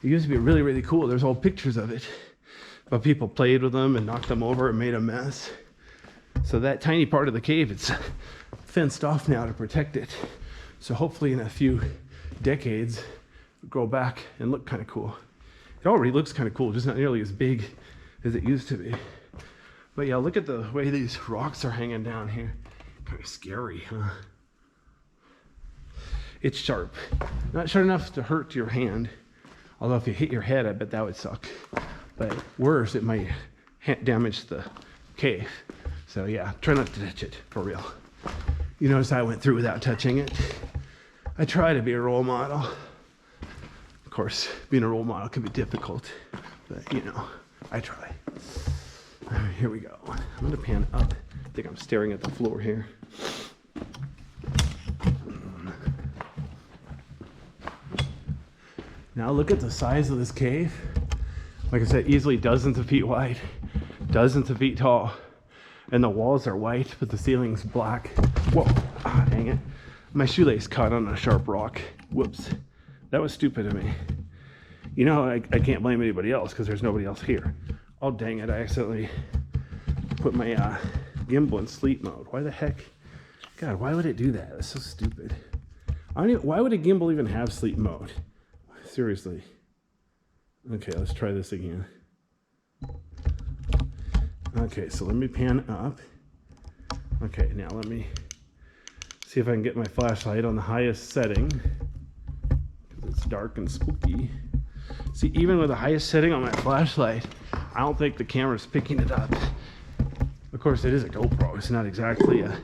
It used to be really, really cool. There's old pictures of it. But people played with them and knocked them over and made a mess. So that tiny part of the cave, it's fenced off now to protect it. So hopefully in a few decades, it'll grow back and look kind of cool. It already looks kind of cool, just not nearly as big as it used to be. But yeah, look at the way these rocks are hanging down here. Kind of scary, huh? It's sharp. Not sharp enough to hurt your hand. Although if you hit your head, I bet that would suck. But worse, it might damage the cave. So yeah, try not to touch it, for real. You notice I went through without touching it. I try to be a role model. Of course, being a role model can be difficult, but you know, I try. All right, here we go. I'm gonna pan up. I think I'm staring at the floor here. Now look at the size of this cave. Like I said, easily dozens of feet wide, dozens of feet tall. And the walls are white, but the ceiling's black. Whoa, ah, dang it. My shoelace caught on a sharp rock. Whoops, that was stupid of me. You know, I can't blame anybody else because there's nobody else here. Oh, dang it, I accidentally put my gimbal in sleep mode. Why the heck? God, why would it do that? That's so stupid. Why would a gimbal even have sleep mode? Seriously. Okay, let's try this again. Okay, so let me pan up. Okay, now let me see if I can get my flashlight on the highest setting, because it's dark and spooky. See, even with the highest setting on my flashlight, I don't think the camera's picking it up. Of course, it is a GoPro. It's not exactly a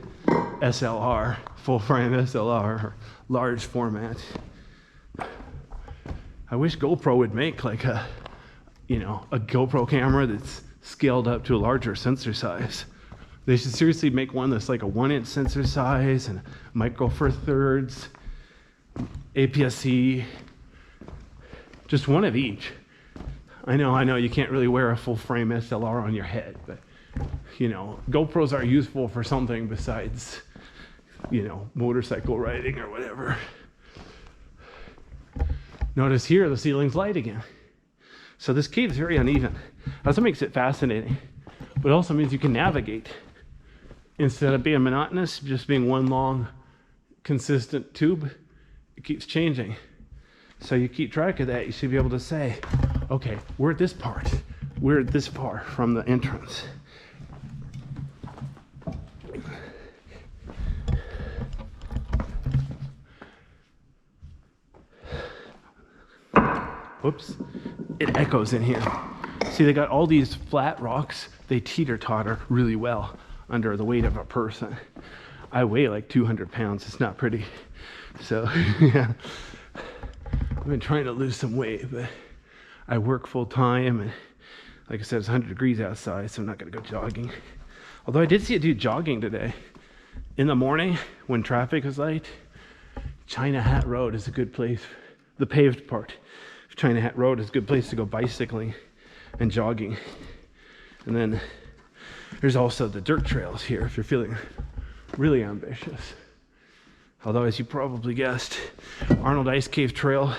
SLR, full frame SLR, or large format. I wish GoPro would make like a GoPro camera that's scaled up to a larger sensor size. They should seriously make one that's like a 1-inch sensor size and micro four thirds, APS-C, just one of each. I know you can't really wear a full frame SLR on your head, but you know, GoPros are useful for something besides, you know, motorcycle riding or whatever. Notice here the ceiling's light again. So this cave is very uneven. That's what makes it fascinating. But it also means you can navigate. Instead of being monotonous, just being one long, consistent tube, it keeps changing. So you keep track of that, you should be able to say, okay, we're at this part. We're this far from the entrance. Whoops, it echoes in here. See, they got all these flat rocks. They teeter-totter really well under the weight of a person. I weigh like 200 pounds. It's not pretty. So, yeah. I've been trying to lose some weight, but I work full time. And like I said, it's 100 degrees outside, so I'm not going to go jogging. Although I did see a dude jogging today. In the morning, when traffic is light, China Hat Road is a good place. The paved part. China Hat Road is a good place to go bicycling and jogging. And then there's also the dirt trails here if you're feeling really ambitious. Although, as you probably guessed, Arnold Ice Cave Trail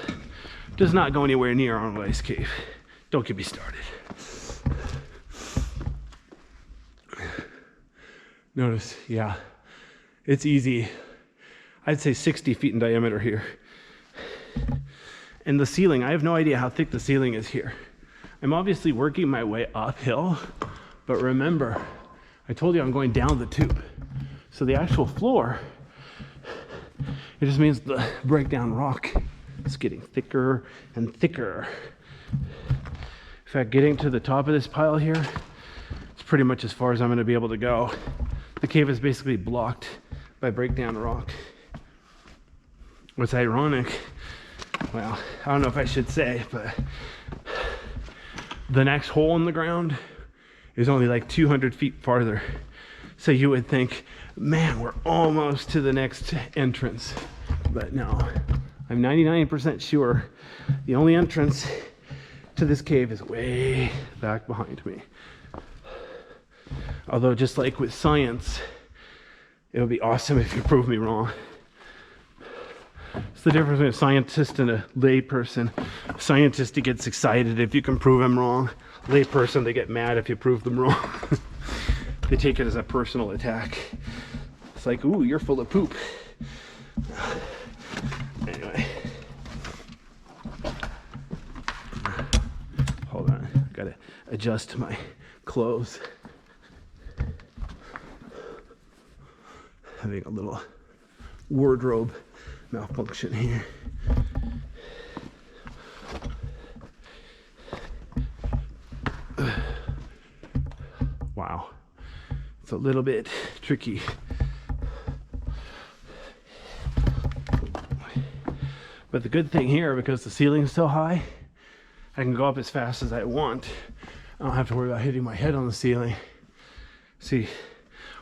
does not go anywhere near Arnold Ice Cave. Don't get me started. Notice, yeah, it's easy. I'd say 60 feet in diameter here. And the ceiling, I have no idea how thick the ceiling is here. I'm obviously working my way uphill, but remember, I told you I'm going down the tube. So the actual floor, it just means the breakdown rock is getting thicker and thicker. In fact, getting to the top of this pile here, it's pretty much as far as I'm gonna be able to go. The cave is basically blocked by breakdown rock. What's ironic, well, I don't know if I should say, but the next hole in the ground is only like 200 feet farther. So you would think, man, we're almost to the next entrance. But no, I'm 99% sure the only entrance to this cave is way back behind me. Although, just like with science, it would be awesome if you prove me wrong. It's the difference between a scientist and a lay person. A scientist, he gets excited if you can prove him wrong. Lay person, they get mad if you prove them wrong. They take it as a personal attack. It's like, ooh, you're full of poop. Anyway. Hold on, I gotta adjust my clothes. Having a little wardrobe malfunction here. Wow, it's a little bit tricky. But the good thing here, because the ceiling's so high, I can go up as fast as I want. I don't have to worry about hitting my head on the ceiling. See,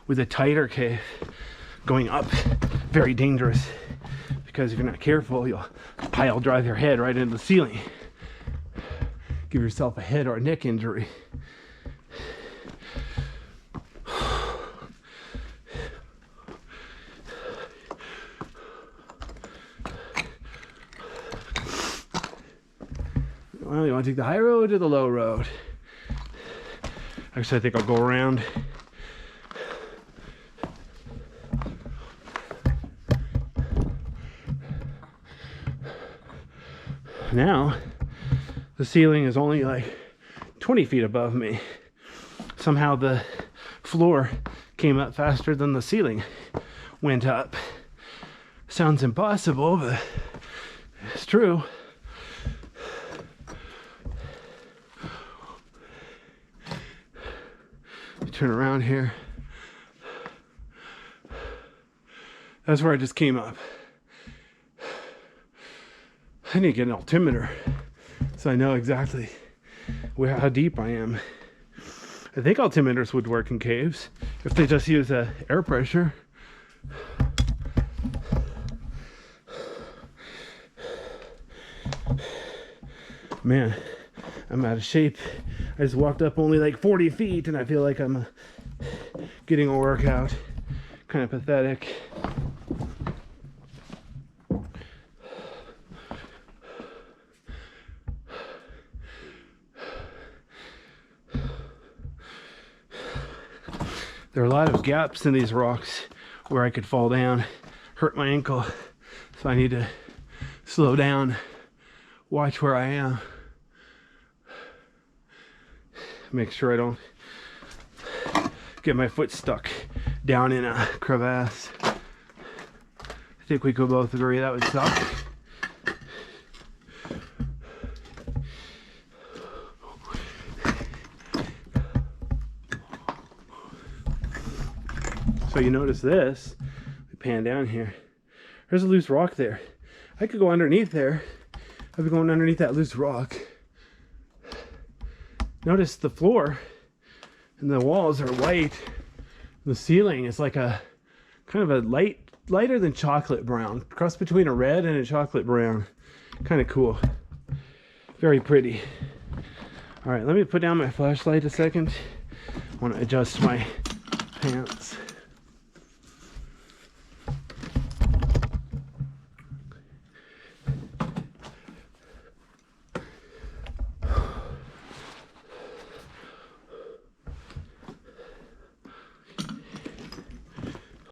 with a tighter cave, going up, very dangerous, because if you're not careful, you'll pile drive your head right into the ceiling. Give yourself a head or a neck injury. Well, you want to take the high road or the low road? Actually, I think I'll go around. Now, the ceiling is only like 20 feet above me. Somehow the floor came up faster than the ceiling went up. Sounds impossible, but it's true. Turn around here. That's where I just came up. I need to get an altimeter so I know exactly how deep I am. I think altimeters would work in caves if they just use air pressure. Man, I'm out of shape. I just walked up only like 40 feet and I feel like I'm getting a workout. Kind of pathetic. There are a lot of gaps in these rocks where I could fall down, hurt my ankle. So I need to slow down, watch where I am. Make sure I don't get my foot stuck down in a crevasse. I think we could both agree that would suck. So you notice this, we pan down here. There's a loose rock there. I could go underneath there. I'd be going underneath that loose rock. Notice the floor and the walls are white. The ceiling is like a kind of a lighter than chocolate brown, cross between a red and a chocolate brown. Kind of cool. Very pretty. All right, let me put down my flashlight a second. I want to adjust my pants.